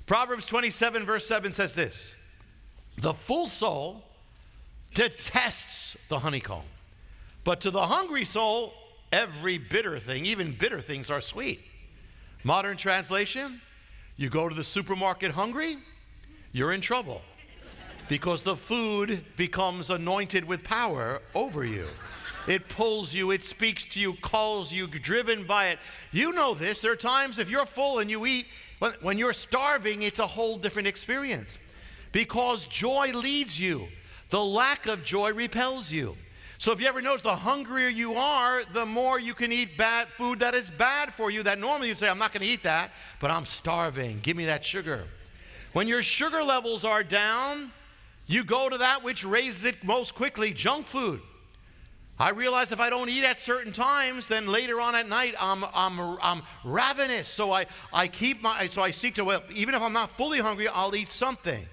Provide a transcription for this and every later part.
Proverbs 27 verse 7 says this: the full soul detests the honeycomb, but to the hungry soul, every bitter thing, even bitter things, are sweet. Modern translation: you go to the supermarket hungry, you're in trouble, because the food becomes anointed with power over you. It pulls you, it speaks to you, calls you, driven by it. You know this. There are times if you're full and you eat, when you're starving, it's a whole different experience, because joy leads you. The lack of joy repels you. So if you ever notice, the hungrier you are, the more you can eat bad food that is bad for you, that normally you'd say, I'm not going to eat that, but I'm starving. Give me that sugar. When your sugar levels are down, you go to that which raises it most quickly, junk food. I realize if I don't eat at certain times, then later on at night I'm ravenous. So I seek to, well, even if I'm not fully hungry, I'll eat something.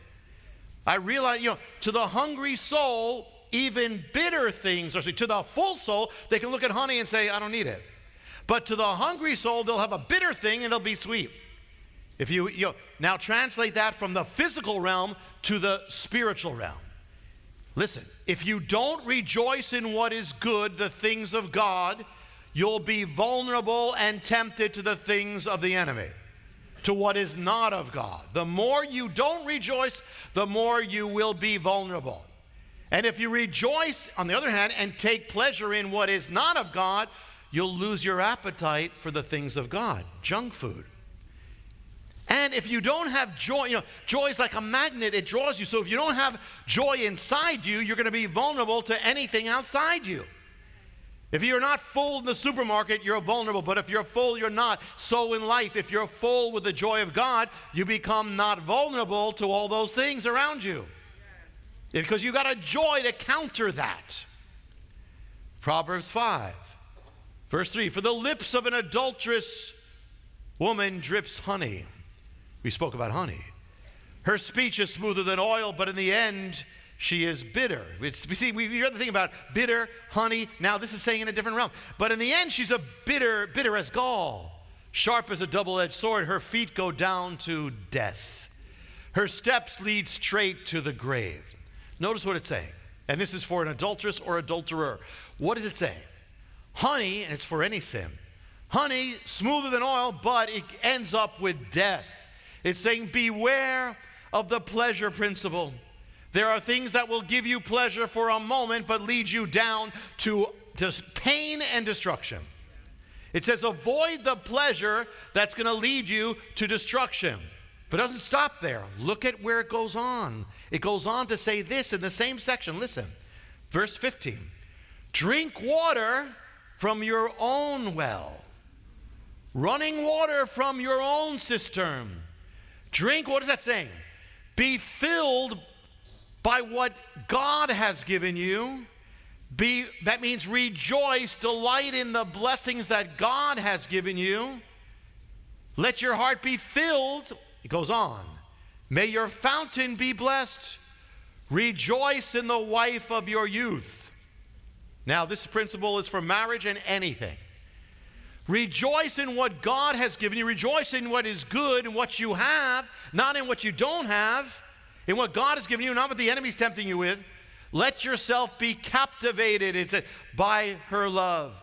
I realize, to the hungry soul, even bitter things are sweet. To the full soul, they can look at honey and say, I don't need it. But to the hungry soul, they'll have a bitter thing and it'll be sweet. If you now translate that from the physical realm to the spiritual realm. Listen, if you don't rejoice in what is good, the things of God, you'll be vulnerable and tempted to the things of the enemy, to what is not of God. The more you don't rejoice, the more you will be vulnerable. And if you rejoice, on the other hand, and take pleasure in what is not of God, you'll lose your appetite for the things of God, junk food. And if you don't have joy, joy is like a magnet, it draws you. So if you don't have joy inside you, you're going to be vulnerable to anything outside you. If you're not full in the supermarket, you're vulnerable. But if you're full, you're not. So in life, if you're full with the joy of God, you become not vulnerable to all those things around you. Yes. Because you got a joy to counter that. Proverbs 5, verse 3, for the lips of an adulterous woman drips honey. We spoke about honey. Her speech is smoother than oil, but in the end, she is bitter. We heard the thing about bitter, honey. Now this is saying in a different realm. But in the end, she's a bitter as gall, sharp as a double-edged sword. Her feet go down to death. Her steps lead straight to the grave. Notice what it's saying. And this is for an adulteress or adulterer. What does it say? Honey, and it's for any sin. Honey, smoother than oil, but it ends up with death. It's saying beware of the pleasure principle. There are things that will give you pleasure for a moment, but lead you down to just pain and destruction. It says avoid the pleasure that's going to lead you to destruction. But it doesn't stop there. Look at where it goes on. It goes on to say this in the same section. Listen, verse 15. Drink water from your own well, running water from your own cistern. Drink, what is that saying? Be filled by what God has given you. That means rejoice, delight in the blessings that God has given you. Let your heart be filled. It goes on. May your fountain be blessed. Rejoice in the wife of your youth. Now, this principle is for marriage and anything. Rejoice in what God has given you. Rejoice in what is good and what you have, not in what you don't have. In what God has given you, not what the enemy's tempting you with. Let yourself be captivated, it says, by her love.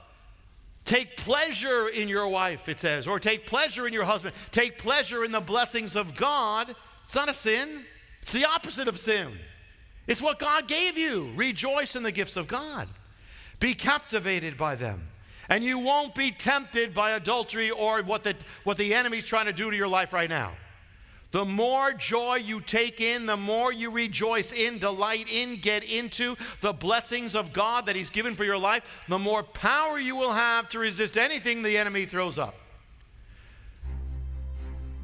Take pleasure in your wife, it says, or take pleasure in your husband. Take pleasure in the blessings of God. It's not a sin. It's the opposite of sin. It's what God gave you. Rejoice in the gifts of God. Be captivated by them. And you won't be tempted by adultery or what the enemy's trying to do to your life right now. The more joy you take in, the more you rejoice in, delight in, get into the blessings of God that He's given for your life, the more power you will have to resist anything the enemy throws up.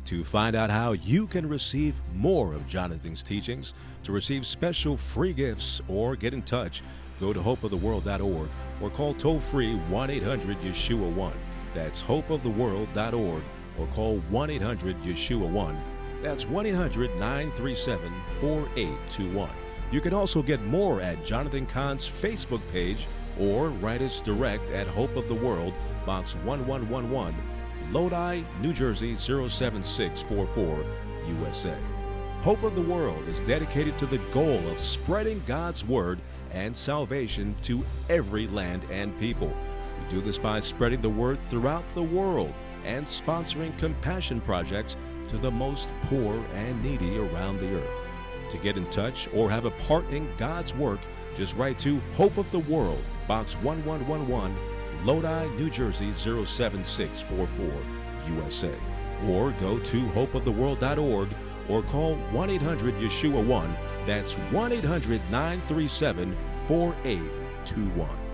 To find out how you can receive more of Jonathan's teachings, to receive special free gifts, or get in touch, go to hopeoftheworld.org or call toll-free 1-800-YESHUA-1. That's hopeoftheworld.org or call 1-800-YESHUA-1. That's 1-800-937-4821. You can also get more at Jonathan Cahn's Facebook page or write us direct at Hope of the World, Box 1111, Lodi, New Jersey 07644, USA. Hope of the World is dedicated to the goal of spreading God's Word and salvation to every land and people. We do this by spreading the Word throughout the world and sponsoring compassion projects to the most poor and needy around the earth. To get in touch or have a part in God's work, just write to Hope of the World, Box 1111, Lodi, New Jersey 07644, USA. Or go to hopeoftheworld.org or call 1-800-YESHUA-1. That's 1-800-937-4821.